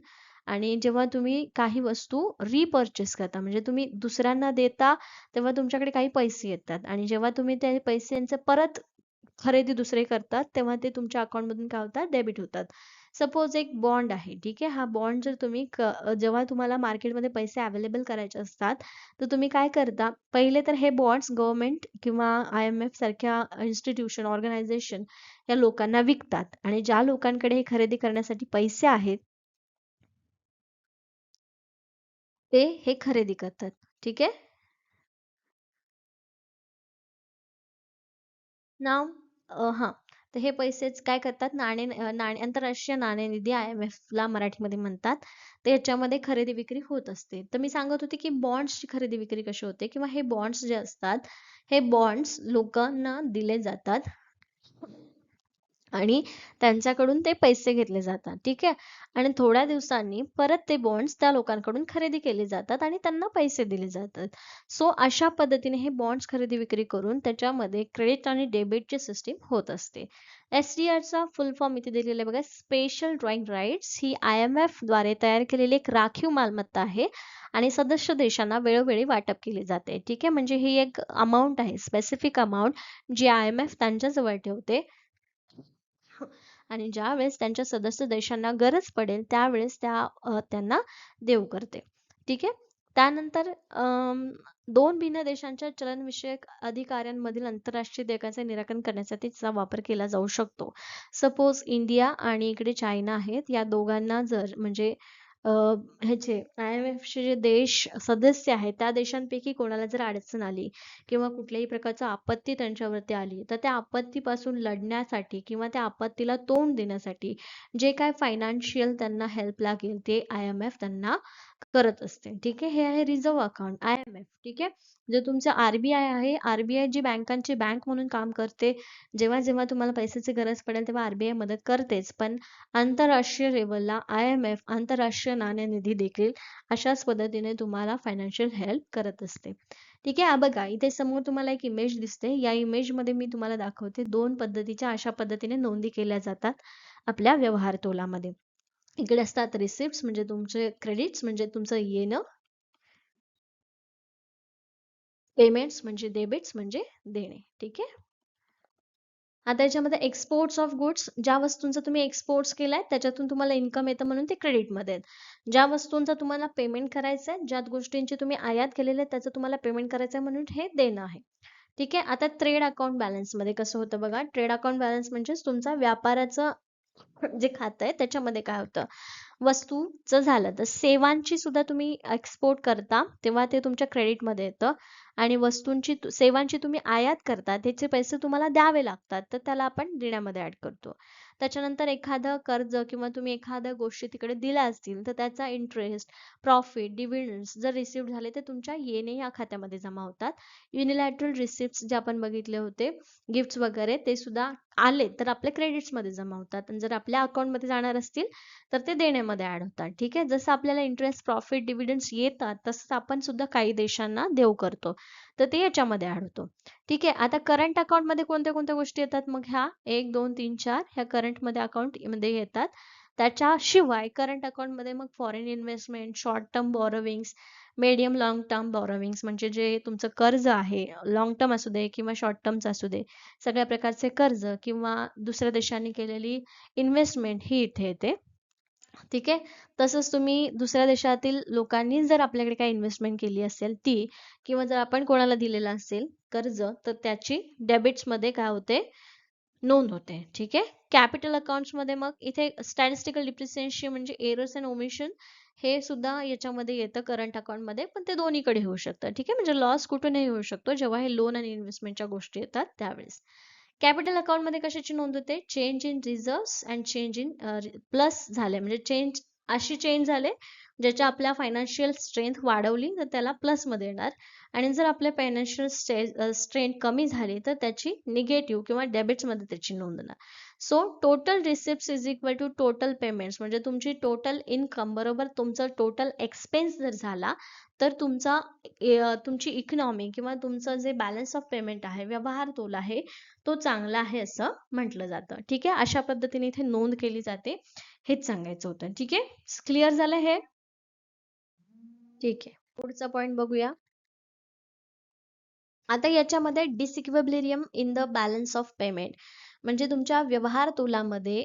आणि जेव्हा तुम्ही काही वस्तू रिपर्चेस करता म्हणजे तुम्ही दुसऱ्यांना देता तेव्हा तुमच्याकडे काही पैसे येतात आणि जेव्हा तुम्ही ते पैशांचे परत खरेदी दुसरे करतात तेव्हा ते तुमच्या अकाउंट मधून काय होतात, डेबिट होतात. सपोज एक बॉन्ड आहे. ठीक आहे. हा बॉन्ड जर तुम्ही जेव्हा तुम्हाला मार्केटमध्ये पैसे अवेलेबल करायचे असतात तर तुम्ही काय करता, पहिले तर हे बॉन्ड्स गव्हर्नमेंट किंवा IMF सारख्या इन्स्टिट्यूशन ऑर्गनायझेशन या लोकांना विकतात आणि ज्या लोकांकडे हे खरेदी करण्यासाठी पैसे आहेत ते हे खरेदी करतात. ठीक आहे. नाव हां. तर हे पैसेच काय करतात, आंतरराष्ट्रीय नाणेनिधी IMF ला मराठीमध्ये म्हणतात. तर याच्यामध्ये खरेदी विक्री होत असते. तर मी सांगत होते की बॉन्ड्सची खरेदी विक्री कशी होते किंवा हे बॉन्ड्स जे असतात, हे बॉन्ड्स लोकांना दिले जातात आणि त्यांच्याकडून ते पैसे घेतले जातात. ठीक आहे. आणि थोड्या दिवसांनी परत ते बॉन्ड्स त्या लोकांकडून खरेदी केले जातात आणि त्यांना पैसे दिले जातात. सो अशा पद्धतीने हे बॉन्ड्स खरेदी विक्री करून त्याच्यामध्ये क्रेडिट आणि डेबिटची सिस्टीम होत असते. SDR चा फुल फॉर्म इथे दिलेला आहे बघा, स्पेशल ड्रॉइंग राईट्स. ही IMF द्वारे तयार केलेली एक राखीव मालमत्ता आहे आणि सदस्य देशांना वेळोवेळी वाटप केली जाते. ठीक आहे. म्हणजे ही एक अमाऊंट आहे, स्पेसिफिक अमाऊंट जी IMF त्यांच्याजवळ ठेवते आणि ज्यावेळेस त्यांच्या सदस्य देशांना गरज पडेल त्यावेळेस त्यांना देऊ करते. ठीक आहे. त्यानंतर दोन भिन्न देशांच्या चलनविषयक अधिकाऱ्यांमधील आंतरराष्ट्रीय देयकाचे निराकरण करण्यासाठी तिचा वापर केला जाऊ शकतो. सपोज इंडिया आणि इकडे चायना आहेत, या दोघांना जर म्हणजे ह्याचे IMF चे जे देश सदस्य आहेत त्या देशांपैकी कोणाला जर अडचण आली किंवा कुठल्याही प्रकारचं आपत्ती त्यांच्यावरती आली तर त्या आपत्तीपासून लढण्यासाठी किंवा त्या आपत्तीला तोंड देण्यासाठी जे काय फायनान्शियल त्यांना हेल्प लागेल ते IMF त्यांना करत असते. ठीक आहे. हे आहे रिझर्व्ह अकाउंट IMF. ठीक आहे. जे तुमचं RBI आहे, RBI जी बँकांची बँक म्हणून काम करते, जेव्हा जेव्हा तुम्हाला पैशाची गरज पडेल तेव्हा RBI मदत करतेच, पण आंतरराष्ट्रीय लेवलला IMF, आंतरराष्ट्रीय नाणेनिधी देखील अशाच पद्धतीने तुम्हाला फायनान्शियल हेल्प करत असते. ठीक आहे. बघा इथे समोर तुम्हाला एक इमेज दिसते, या इमेज मध्ये मी तुम्हाला दाखवते दोन पद्धतीच्या अशा पद्धतीने नोंदी केल्या जातात आपल्या व्यवहार तोलामध्ये. इकडे असतात रिसिप्ट्स म्हणजे तुमचे क्रेडिट्स म्हणजे तुमचं येणं, पेमेंट्स म्हणजे डेबिट्स म्हणजे देणे. ठीक आहे. आता याच्यामध्ये एक्सपोर्ट्स ऑफ गुड्स, ज्या वस्तूंचा तुम्ही एक्सपोर्ट्स केलाय त्याच्यातून तुम्हाला इन्कम येतं म्हणून ते क्रेडिटमध्ये आहेत. ज्या वस्तूंचा तुम्हाला पेमेंट करायचं आहे, ज्या गोष्टींची तुम्ही आयात केलेले आहेत त्याचं तुम्हाला पेमेंट करायचं आहे म्हणून हे देणं आहे. ठीक आहे. आता ट्रेड अकाउंट बॅलन्स मध्ये कसं होतं बघा, ट्रेड अकाउंट बॅलन्स म्हणजेच तुमचा व्यापाराचं जे खातं आहे त्याच्यामध्ये काय होतं, वस्तूचं झालं तर सेवांची सुद्धा तुम्ही एक्सपोर्ट करता तेव्हा ते तुमच्या क्रेडिटमध्ये येतं आणि सेवांची तुम्ही आयात करता त्याचे पैसे तुम्हाला द्यावे लागतात तर त्याला आपण देण्यामध्ये ऍड करतो. त्याच्यानंतर एखादं कर्ज किंवा तुम्ही एखाद्या गोष्टी तिकडे दिल्या असतील तर त्याचा इंटरेस्ट, प्रॉफिट, डिव्हिडंड्स जर रिसीव्ह झाले तर तुमच्या येणे या खात्यामध्ये जमा होतात. युनिलॅटरल रिसिप्ट्स जे आपण बघितले होते, गिफ्ट्स वगैरे, ते सुद्धा आले तर आपल्या क्रेडिट्स मध्ये जमा होतात आणि जर आपल्या अकाउंट मध्ये जाणार असतील तर ते देण्यामध्ये ऍड होतात. ठीक आहे, जसं आपल्याला इंटरेस्ट, प्रॉफिट, डिव्हिडंड्स येतात तसंच आपण सुद्धा काही देशांना देऊ करतो, तर ते याच्यामध्ये ऍड होतो. ठीक आहे, आता करंट अकाउंट मध्ये कोणत्या कोणत्या गोष्टी येतात, मग ह्या 1 2 3 4 ह्या करंट मध्ये अकाउंट मध्ये येतात. त्याच्याशिवाय करंट अकाउंट मध्ये मग foreign investment, short term borrowings, medium long term borrowings, म्हणजे जे तुमचं कर्ज आहे, लॉंग टर्म असू दे किंवा शॉर्ट टर्मचं असू दे, सगळ्या प्रकारचे कर्ज किंवा दुसऱ्या देशांनी केलेली इन्व्हेस्टमेंट ही इथे येते. ठीक आहे, तसंच तुम्ही दुसऱ्या देशातील लोकांनी जर आपल्याकडे काही इन्व्हेस्टमेंट केली असेल ती, किंवा जर आपण कोणाला दिलेला असेल कर्ज, तर त्याची डेबिट्स मध्ये काय होते, नोंद होते. ठीक आहे, कॅपिटल अकाउंट्स मध्ये मग इथे स्टॅटिस्टिकल डिप्रिसिएशन म्हणजे एरर्स अँड ओमिशन हे सुद्धा याच्यामध्ये येतं करंट अकाउंट मध्ये, पण ते दोन्हीकडे होऊ शकतं. ठीक आहे, म्हणजे लॉस कुठूनही होऊ शकतो जेव्हा हे लोन आणि इन्व्हेस्टमेंटच्या गोष्टी येतात त्यावेळेस. कॅपिटल अकाउंट मध्ये कशाची नोंद होते, change in reserves and change in plus झाले, म्हणजे चेंज अशी चेंज झाले ज्याच्या आपल्या फायनान्शियल स्ट्रेंथ वाढवली तर त्याला प्लस मध्ये येणार, आणि जर आपले फायनान्शियल स्ट्रेंथ कमी झाली तर त्याची निगेटिव्ह किंवा डेबिट्स मध्ये त्याची नोंद होणार. So total receipt is equal to total payments, म्हणजे तुमची टोटल इन्कम बरोबर तुमचं टोटल एक्सपेन्स जर झाला तर तुमची इकॉनॉमी किंवा तुमचं जे बॅलन्स ऑफ पेमेंट आहे, व्यवहार तोल आहे, तो चांगला आहे असं म्हटलं जातं. ठीक आहे, अशा पद्धतीने इथे नोंद केली जाते, हेच सांगायचं होतं. ठीक आहे, क्लिअर झालं हे? ठीक आहे, पुढचा पॉइंट बघूया. आता याच्यामध्ये disequilibrium in the balance of payment, म्हणजे तुमच्या व्यवहार तोलामध्ये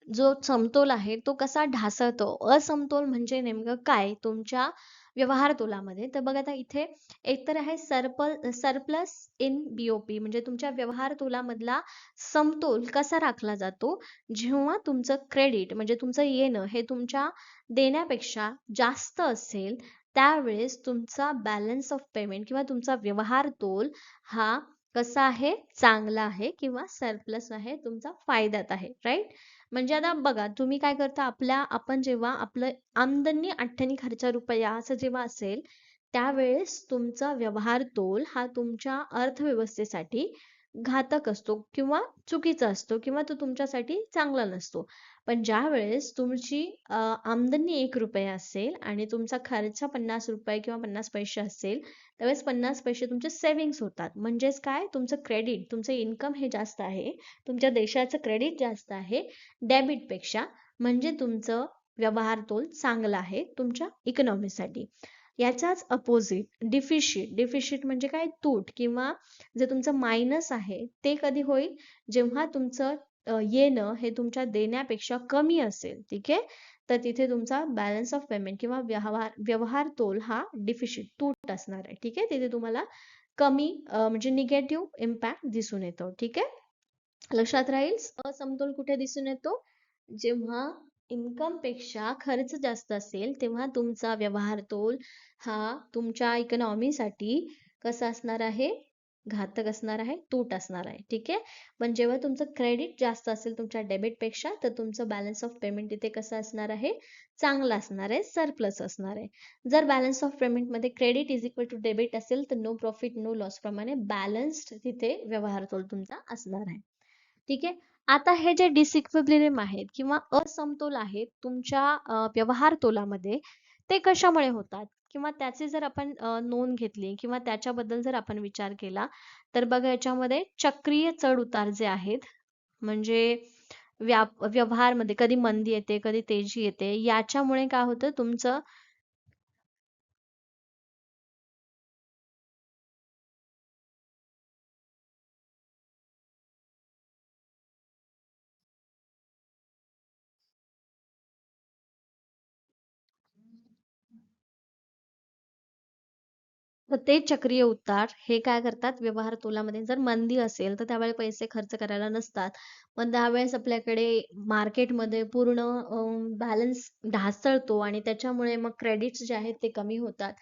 जो समतोल आहे तो कसा ढासळतो. असमतोल म्हणजे नेमकं काय तुमच्या व्यवहार तोलामध्ये, तर बघा आता इथे एकतर आहे सरप्लस इन बीओपी, म्हणजे तुमच्या व्यवहार तोलामधला समतोल कसा राखला जातो, जेव्हा तुमचं क्रेडिट म्हणजे तुमचं येणं हे तुमच्या देण्यापेक्षा जास्त असेल, त्यावेळेस तुमचा बॅलन्स ऑफ पेमेंट किंवा तुमचा व्यवहार तोल हा कसा आहे, चांगला आहे किंवा सरप्लस आहे, तुमचा फायद्यात आहे. राईट, म्हणजे आता बघा तुम्ही काय करता, आपण जेव्हा आपलं आमदनी 98 खर्च रुपया असं जेव्हा असेल, त्यावेळेस तुमचा व्यवहार तोल हा तुमच्या अर्थव्यवस्थेसाठी घातक असतो किंवा चुकीचा असतो किंवा तो तुमच्यासाठी चांगला नसतो. पण ज्या वेळेस तुमची आमदनी 1 रुपया असेल आणि तुमचा खर्च 50 रुपये किंवा 50 पैसे असेल, त्यावेळेस 50 पैसे तुमचे सेव्हिंग्स होतात. म्हणजेच काय, तुमचं क्रेडिट, तुमचं इन्कम हे जास्त आहे, तुमच्या देशाचं क्रेडिट जास्त आहे डेबिट पेक्षा, म्हणजे तुमचं व्यवहार तोल चांगला आहे तुमच्या इकॉनॉमीसाठी. याचाच अपोजिट डिफिशिट म्हणजे काय, तूट किंवा जे तुमचं मायनस आहे ते कधी होईल, जेव्हा तुमचं येणं हे तुमच्या देण्यापेक्षा कमी असेल. ठीक आहे, तर तिथे तुमचा बॅलन्स ऑफ पेमेंट किंवा व्यवहार तोल हा डिफिशिट, तूट असणार आहे. ठीक आहे, तिथे तुम्हाला कमी म्हणजे निगेटिव्ह इम्पॅक्ट दिसून येतो. ठीक आहे, लक्षात राहील. असमतोल कुठे दिसून येतो, जेव्हा इन्कम पेक्षा खर्च जास्त असेल तेव्हा तुमचा व्यवहार तोल हा तुमच्या इकॉनॉमीसाठी कसा असणार आहे, घातक असणार आहे, तूट असणार आहे. ठीक आहे, पण जेव्हा तुमचं क्रेडिट जास्त असेल तुमच्या डेबिट पेक्षा, तर तुमचं बॅलन्स ऑफ पेमेंट इथे कसं असणार आहे, चांगलं असणार आहे, सरप्लस असणार आहे. जर बॅलन्स ऑफ पेमेंट मध्ये credit is equal to debit असेल तर नो प्रॉफिट नो लॉस प्रमाणे बॅलन्स्ड तिथे व्यवहार तोल तुमचा असणार आहे. ठीक आहे, आता हे जे डिसइक्विलिब्रियम आहेत किंवा असमतोल आहेत तुमच्या व्यवहार तोलामध्ये, ते कशामुळे होतात किंवा त्याचे जर आपण नोंद घेतली किंवा त्याच्याबद्दल जर आपण विचार केला, तर बघा याच्यामध्ये चक्रीय चढ उतार जे आहेत, म्हणजे व्यवहारमध्ये कधी मंदी येते कधी तेजी येते, याच्यामुळे काय होतं तुमचं. तर ते चक्रीय उतार हे काय करतात, व्यवहार तोलामध्ये जर मंदी असेल तर त्यावेळी पैसे खर्च करायला नसतात, पण त्यावेळेस आपल्याकडे मार्केटमध्ये पूर्ण बॅलन्स ढासळतो आणि त्याच्यामुळे मग क्रेडिट्स जे आहेत ते कमी होतात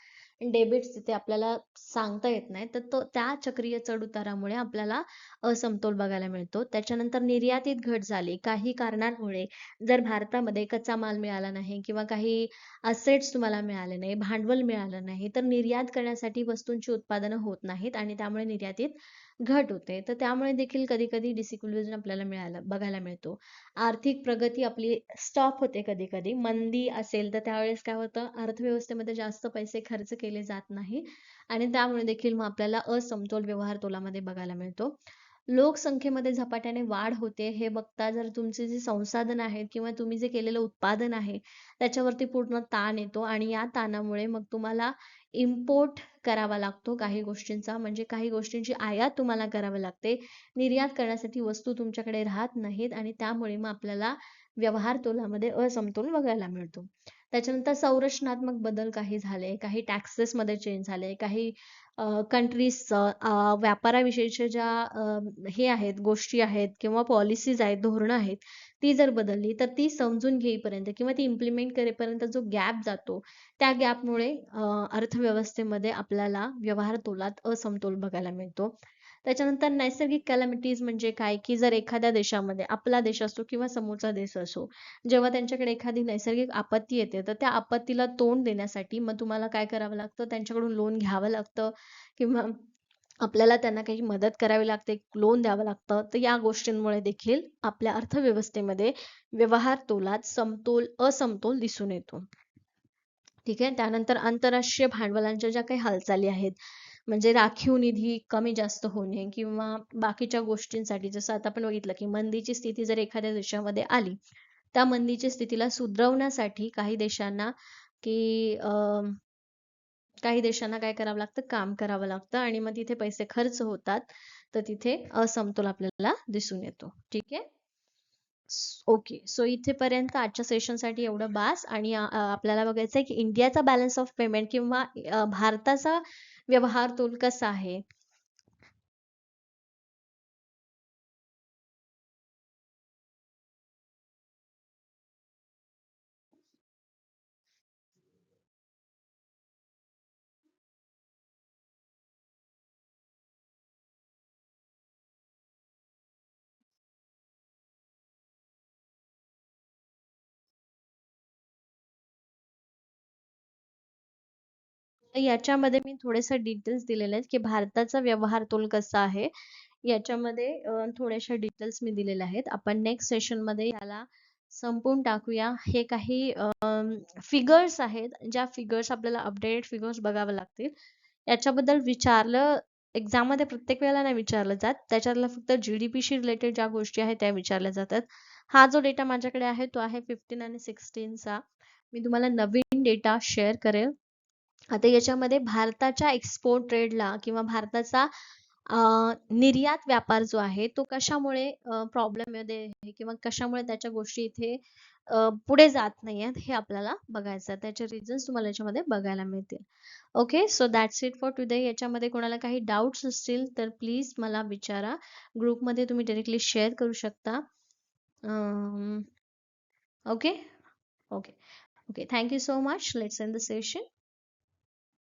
डेबिट्स तिथे आपल्याला सांगता येत नाही, तर त्या चक्रीय चढ-उतारामुळे आपल्याला असमतोल बघायला मिळतो. त्याच्यानंतर निर्यातीत घट झाली. काही कारणांमुळे जर भारतामध्ये कच्चा माल मिळाला नाही किंवा काही असेट्स तुम्हाला मिळाले नाही, भांडवल मिळालं नाही, तर निर्यात करण्यासाठी वस्तूंची उत्पादनं होत नाहीत आणि त्यामुळे निर्यातीत घट होते. तर त्यामुळे देखील कधी-कधी डिसिक्विलिब्रियम आपल्याला बघायला मिळतो. आर्थिक प्रगती आपली स्टॉप होते कधी-कधी. मंदी असेल तर त्यावेळेस काय होतं, अर्थव्यवस्थेमध्ये जास्त पैसे खर्च केले जात नाही आणि त्यामुळे देखील मग आपल्याला असमतोल व्यवहार तोलामध्ये बघायला मिळतो. लोकसंख्येमध्ये झपाट्याने वाढ होते हे बघता जर तुमचे जे संसाधन आहेत किंवा तुम्ही जे केलेलं उत्पादन आहे त्याच्यावरती पूर्ण ताण येतो आणि या ताणामुळे मग तुम्हाला इम्पोर्ट करावा लागतो काही गोष्टींचा, म्हणजे काही गोष्टींची आयात तुम्हाला करावी लागते. निर्यात करण्यासाठी वस्तू तुमच्याकडे राहत नाहीत आणि त्यामुळे मग आपल्याला व्यवहार तोलामध्ये असमतोल बघायला मिळतो. त्याच्यानंतर संरचनात्मक बदल काही झाले, काही टॅक्सेस मध्ये चेंज झाले, काही कंट्रीज व्यापाराविषयीच्या ज्या हे आहेत, गोष्टी आहेत किंवा पॉलिसीज आहेत, धोरणं आहेत, ती जर बदलली तर ती समजून घेईपर्यंत किंवा ती इम्प्लिमेंट करेपर्यंत जो गॅप जातो, त्या गॅपमुळे अर्थव्यवस्थेमध्ये आपल्याला व्यवहार तोलात असमतोल बघायला मिळतो. त्याच्यानंतर नैसर्गिक कॅलॅमिटीज म्हणजे काय, की जर एखाद्या देशामध्ये आपला देश असो किंवा समोरचा देश असो, जेव्हा त्यांच्याकडे एखादी नैसर्गिक आपत्ती येते, तर त्या आपत्तीला तोंड देण्यासाठी मग तुम्हाला काय करावं लागतं, त्यांच्याकडून लोन घ्यावं लागतं किंवा आपल्याला त्यांना काही मदत करावी लागते, लोन द्यावं लागतं. तर या गोष्टींमुळे देखील आपल्या अर्थव्यवस्थेमध्ये व्यवहार तोलात असमतोल दिसून येतो. ठीक आहे. त्यानंतर आंतरराष्ट्रीय भांडवलाच्या ज्या काही हालचाली आहेत, म्हणजे राखीव निधी कमी जास्त होणे किंवा बाकीच्या गोष्टींसाठी जसं आता आपण बघितलं की मंदीची स्थिती जर एखाद्या देशामध्ये आली, त्या मंदीच्या स्थितीला सुधरवण्यासाठी काही देशांना काय करावं लागतं, काम करावं लागतं आणि मग तिथे पैसे खर्च होतात, तर तिथे असमतोल आपल्याला दिसून येतो. ठीक आहे. ओके, सो इथेपर्यंत आजच्या सेशनसाठी एवढं बास आणि आपल्याला बघायचं आहे की इंडियाचा बॅलन्स ऑफ पेमेंट किंवा भारताचा व्यवहार तोल कसा आहे. तर याच्यामध्ये मी थोडेसे डिटेल्स दिलेले आहेत की भारताचा व्यवहार तोल कसा आहे. याच्यामध्ये थोड्याशा डिटेल्स मी दिलेल्या आहेत. आपण नेक्स्ट सेशन मध्ये याला संपवून टाकूया. हे काही फिगर्स आहेत, ज्या फिगर्स आपल्याला अपडेटेड फिगर्स बघावे लागतील. याच्याबद्दल विचारलं एक्झाम मध्ये प्रत्येक वेळेला नाही विचारलं जात, त्याच्यातला फक्त GDP शी रिलेटेड ज्या गोष्टी आहेत त्या विचारल्या जातात. हा जो डेटा माझ्याकडे आहे तो आहे 15 आणि 16 चा. मी तुम्हाला नवीन डेटा शेअर करेल. आता याच्यामध्ये भारताच्या एक्सपोर्ट ट्रेडला किंवा भारताचा निर्यात व्यापार जो आहे तो कशामुळे प्रॉब्लेम मध्ये आहे किंवा कशामुळे त्याच्या गोष्टी इथे पुढे जात नाहीयेत हे आपल्याला बघायचं आहे. त्याचे रिझन्स तुम्हाला याच्यामध्ये बघायला मिळतील. Okay, so that's it for today. याच्यामध्ये कोणाला काही डाऊट्स असतील तर प्लीज मला विचारा. ग्रुपमध्ये तुम्ही डायरेक्टली शेअर करू शकता. Okay okay okay, thank you so much. Let's end the session.